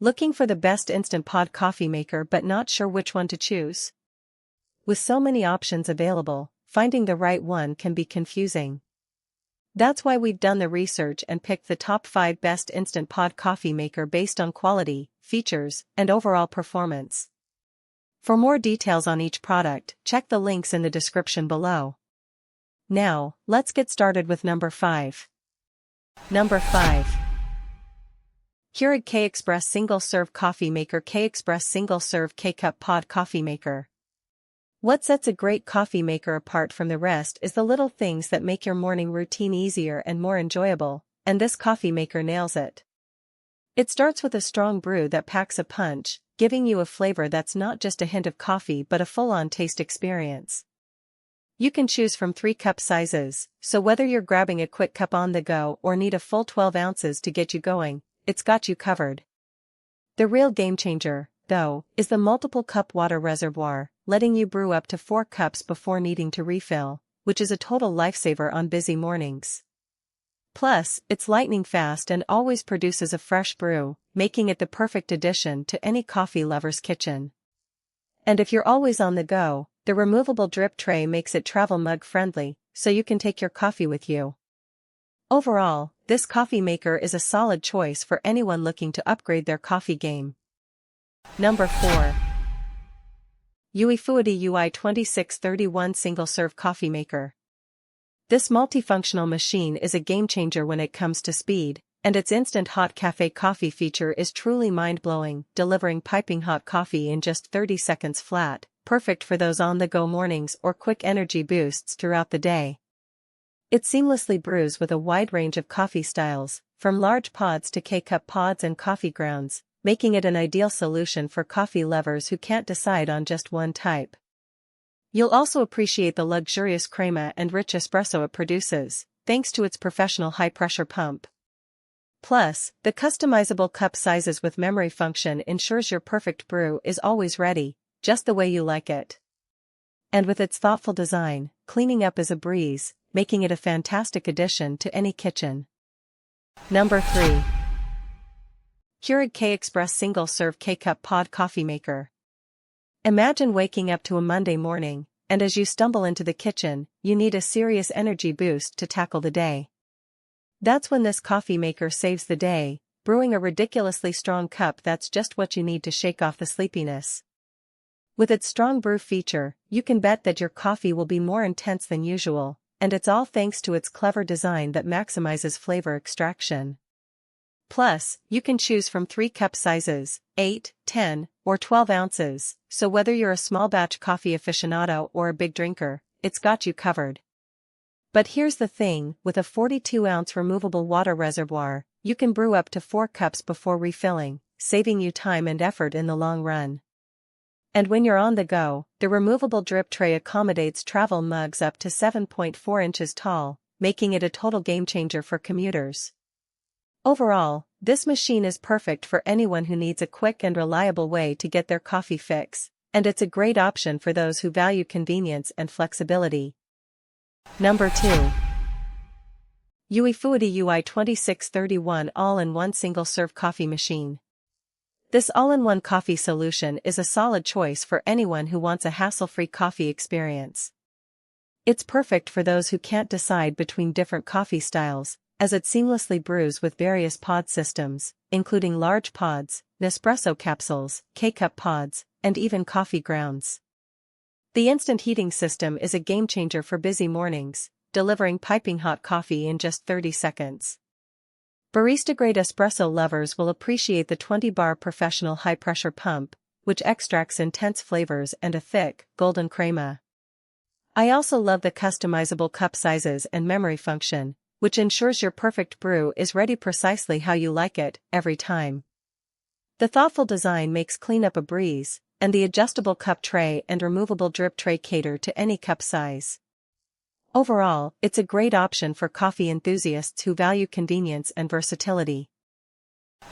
Looking for the best instant pod coffee maker but not sure which one to choose? With so many options available, finding the right one can be confusing. That's why we've done the research and picked the top 5 best instant pod coffee maker based on quality, features, and overall performance. For more details on each product, check the links in the description below. Now, let's get started with number 5. Number 5. Keurig K-Express Single-Serve Coffee Maker. K-Express Single-Serve K-Cup Pod Coffee Maker. What sets a great coffee maker apart from the rest is the little things that make your morning routine easier and more enjoyable, and this coffee maker nails it. It starts with a strong brew that packs a punch, giving you a flavor that's not just a hint of coffee but a full-on taste experience. You can choose from 3 cup sizes, so whether you're grabbing a quick cup on the go or need a full 12 ounces to get you going, it's got you covered. The real game changer, though, is the multiple cup water reservoir, letting you brew up to 4 cups before needing to refill, which is a total lifesaver on busy mornings. Plus, it's lightning fast and always produces a fresh brew, making it the perfect addition to any coffee lover's kitchen. And if you're always on the go, the removable drip tray makes it travel mug friendly, so you can take your coffee with you. Overall, this coffee maker is a solid choice for anyone looking to upgrade their coffee game. Number 4. Uiifuidy UI2631 Single-Serve Coffee Maker. This multifunctional machine is a game-changer when it comes to speed, and its instant hot cafe coffee feature is truly mind-blowing, delivering piping hot coffee in just 30 seconds flat, perfect for those on-the-go mornings or quick energy boosts throughout the day. It seamlessly brews with a wide range of coffee styles, from large pods to K-cup pods and coffee grounds, making it an ideal solution for coffee lovers who can't decide on just one type. You'll also appreciate the luxurious crema and rich espresso it produces, thanks to its professional high-pressure pump. Plus, the customizable cup sizes with memory function ensures your perfect brew is always ready, just the way you like it. And with its thoughtful design, cleaning up is a breeze, making it a fantastic addition to any kitchen. Number 3. Keurig K-Express Single-Serve K-Cup Pod Coffee Maker. Imagine waking up to a Monday morning, and as you stumble into the kitchen, you need a serious energy boost to tackle the day. That's when this coffee maker saves the day, brewing a ridiculously strong cup that's just what you need to shake off the sleepiness. With its strong brew feature, you can bet that your coffee will be more intense than usual, and it's all thanks to its clever design that maximizes flavor extraction. Plus, you can choose from 3 cup sizes, 8, 10, or 12 ounces, so whether you're a small batch coffee aficionado or a big drinker, it's got you covered. But here's the thing, with a 42-ounce removable water reservoir, you can brew up to 4 cups before refilling, saving you time and effort in the long run. And when you're on the go, the removable drip tray accommodates travel mugs up to 7.4 inches tall, making it a total game-changer for commuters. Overall, this machine is perfect for anyone who needs a quick and reliable way to get their coffee fix, and it's a great option for those who value convenience and flexibility. Number 2. Uiifuidy UI2631 All-in-One Single-Serve Coffee Machine. This all-in-one coffee solution is a solid choice for anyone who wants a hassle-free coffee experience. It's perfect for those who can't decide between different coffee styles, as it seamlessly brews with various pod systems, including large pods, Nespresso capsules, K-cup pods, and even coffee grounds. The instant heating system is a game-changer for busy mornings, delivering piping hot coffee in just 30 seconds. Barista-grade espresso lovers will appreciate the 20-bar professional high-pressure pump, which extracts intense flavors and a thick, golden crema. I also love the customizable cup sizes and memory function, which ensures your perfect brew is ready precisely how you like it, every time. The thoughtful design makes cleanup a breeze, and the adjustable cup tray and removable drip tray cater to any cup size. Overall, it's a great option for coffee enthusiasts who value convenience and versatility.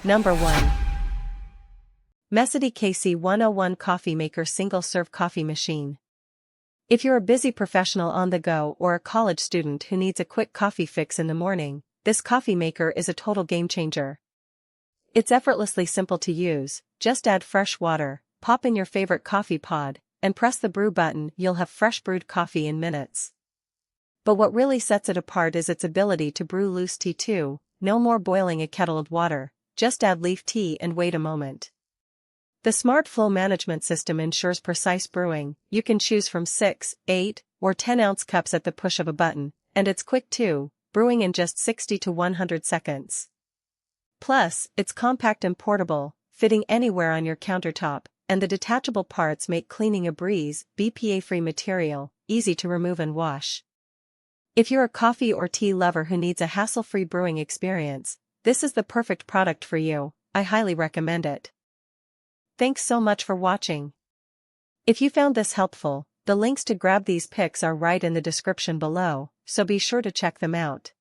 Number 1. Mecity KC101 Coffee Maker Single-Serve Coffee Machine. If you're a busy professional on the go or a college student who needs a quick coffee fix in the morning, this coffee maker is a total game changer. It's effortlessly simple to use, just add fresh water, pop in your favorite coffee pod, and press the brew button. You'll have fresh brewed coffee in minutes. But what really sets it apart is its ability to brew loose tea too. No more boiling a kettle of water, just add leaf tea and wait a moment. The smart flow management system ensures precise brewing. You can choose from 6, 8, or 10-ounce cups at the push of a button, and it's quick too, brewing in just 60 to 100 seconds. Plus, it's compact and portable, fitting anywhere on your countertop, and the detachable parts make cleaning a breeze. BPA-free material, easy to remove and wash. If you're a coffee or tea lover who needs a hassle-free brewing experience, this is the perfect product for you. I highly recommend it. Thanks so much for watching. If you found this helpful, the links to grab these picks are right in the description below, so be sure to check them out.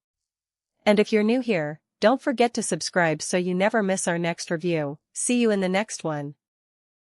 And if you're new here, don't forget to subscribe so you never miss our next review. See you in the next one.